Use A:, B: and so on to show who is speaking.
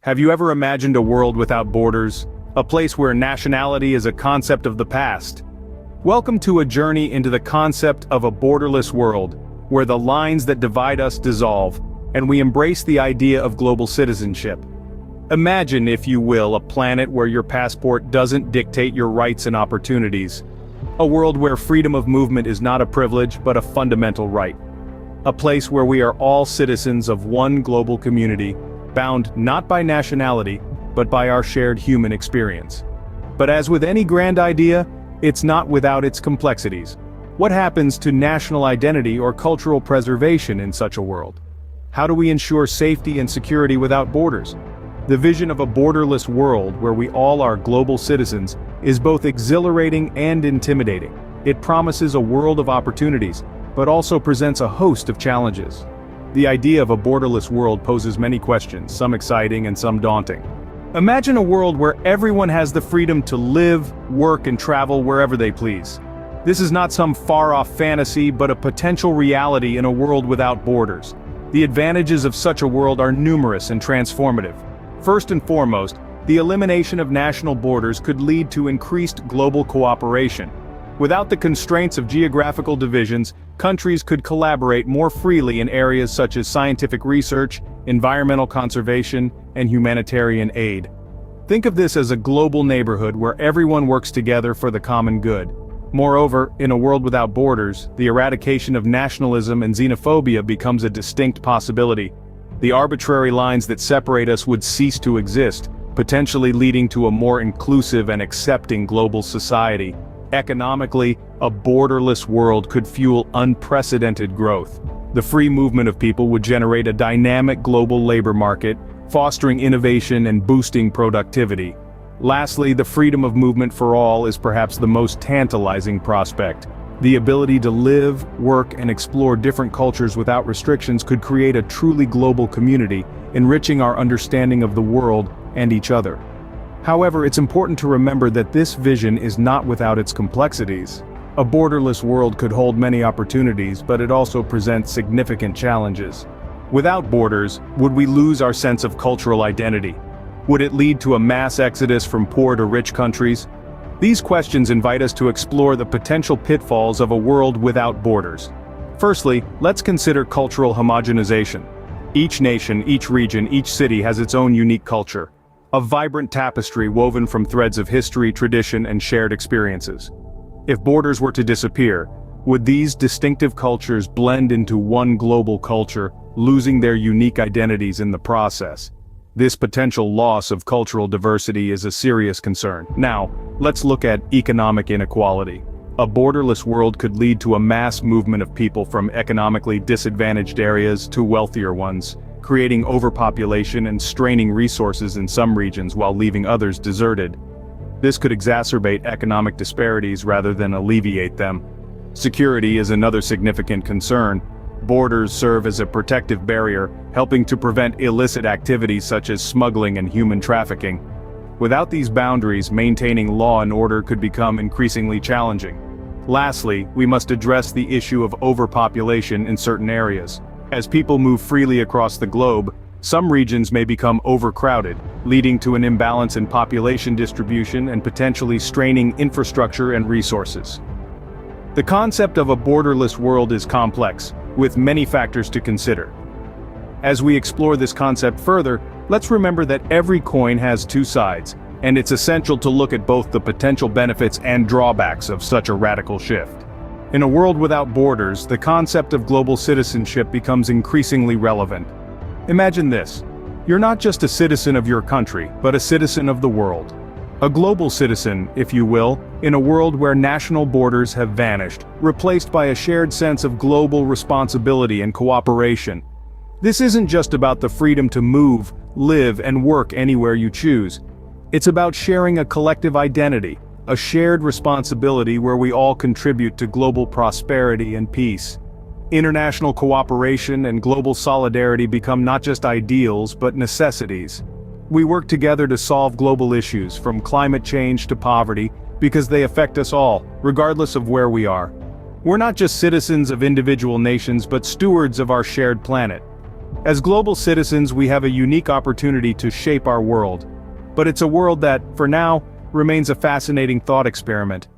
A: Have you ever imagined a world without borders? A place where nationality is a concept of the past? Welcome to a journey into the concept of a borderless world, where the lines that divide us dissolve, and we embrace the idea of global citizenship. Imagine, if you will, a planet where your passport doesn't dictate your rights and opportunities. A world where freedom of movement is not a privilege but a fundamental right. A place where we are all citizens of one global community, bound not by nationality, but by our shared human experience. But as with any grand idea, it's not without its complexities. What happens to national identity or cultural preservation in such a world? How do we ensure safety and security without borders? The vision of a borderless world where we all are global citizens is both exhilarating and intimidating. It promises a world of opportunities, but also presents a host of challenges. The idea of a borderless world poses many questions, some exciting and some daunting. Imagine a world where everyone has the freedom to live, work, and travel wherever they please. This is not some far-off fantasy, but a potential reality in a world without borders. The advantages of such a world are numerous and transformative. First and foremost, the elimination of national borders could lead to increased global cooperation. Without the constraints of geographical divisions, countries could collaborate more freely in areas such as scientific research, environmental conservation, and humanitarian aid. Think of this as a global neighborhood where everyone works together for the common good. Moreover, in a world without borders, the eradication of nationalism and xenophobia becomes a distinct possibility. The arbitrary lines that separate us would cease to exist, potentially leading to a more inclusive and accepting global society. Economically, a borderless world could fuel unprecedented growth. The free movement of people would generate a dynamic global labor market, fostering innovation and boosting productivity. Lastly, the freedom of movement for all is perhaps the most tantalizing prospect. The ability to live, work, and explore different cultures without restrictions could create a truly global community, enriching our understanding of the world and each other. However, it's important to remember that this vision is not without its complexities. A borderless world could hold many opportunities, but it also presents significant challenges. Without borders, would we lose our sense of cultural identity? Would it lead to a mass exodus from poor to rich countries? These questions invite us to explore the potential pitfalls of a world without borders. Firstly, let's consider cultural homogenization. Each nation, each region, each city has its own unique culture. A vibrant tapestry woven from threads of history, tradition, and shared experiences. If borders were to disappear, would these distinctive cultures blend into one global culture, losing their unique identities in the process? This potential loss of cultural diversity is a serious concern. Now, let's look at economic inequality. A borderless world could lead to a mass movement of people from economically disadvantaged areas to wealthier ones, creating overpopulation and straining resources in some regions while leaving others deserted. This could exacerbate economic disparities rather than alleviate them. Security is another significant concern. Borders serve as a protective barrier, helping to prevent illicit activities such as smuggling and human trafficking. Without these boundaries, maintaining law and order could become increasingly challenging. Lastly, we must address the issue of overpopulation in certain areas. As people move freely across the globe, some regions may become overcrowded, leading to an imbalance in population distribution and potentially straining infrastructure and resources. The concept of a borderless world is complex, with many factors to consider. As we explore this concept further, let's remember that every coin has two sides, and it's essential to look at both the potential benefits and drawbacks of such a radical shift. In a world without borders, the concept of global citizenship becomes increasingly relevant. Imagine this: you're not just a citizen of your country, but a citizen of the world. A global citizen, if you will, in a world where national borders have vanished, replaced by a shared sense of global responsibility and cooperation. This isn't just about the freedom to move, live, and work anywhere you choose. It's about sharing a collective identity, a shared responsibility where we all contribute to global prosperity and peace. International cooperation and global solidarity become not just ideals but necessities. We work together to solve global issues, from climate change to poverty, because they affect us all, regardless of where we are. We're not just citizens of individual nations but stewards of our shared planet. As global citizens, we have a unique opportunity to shape our world. But it's a world that, for now, remains a fascinating thought experiment.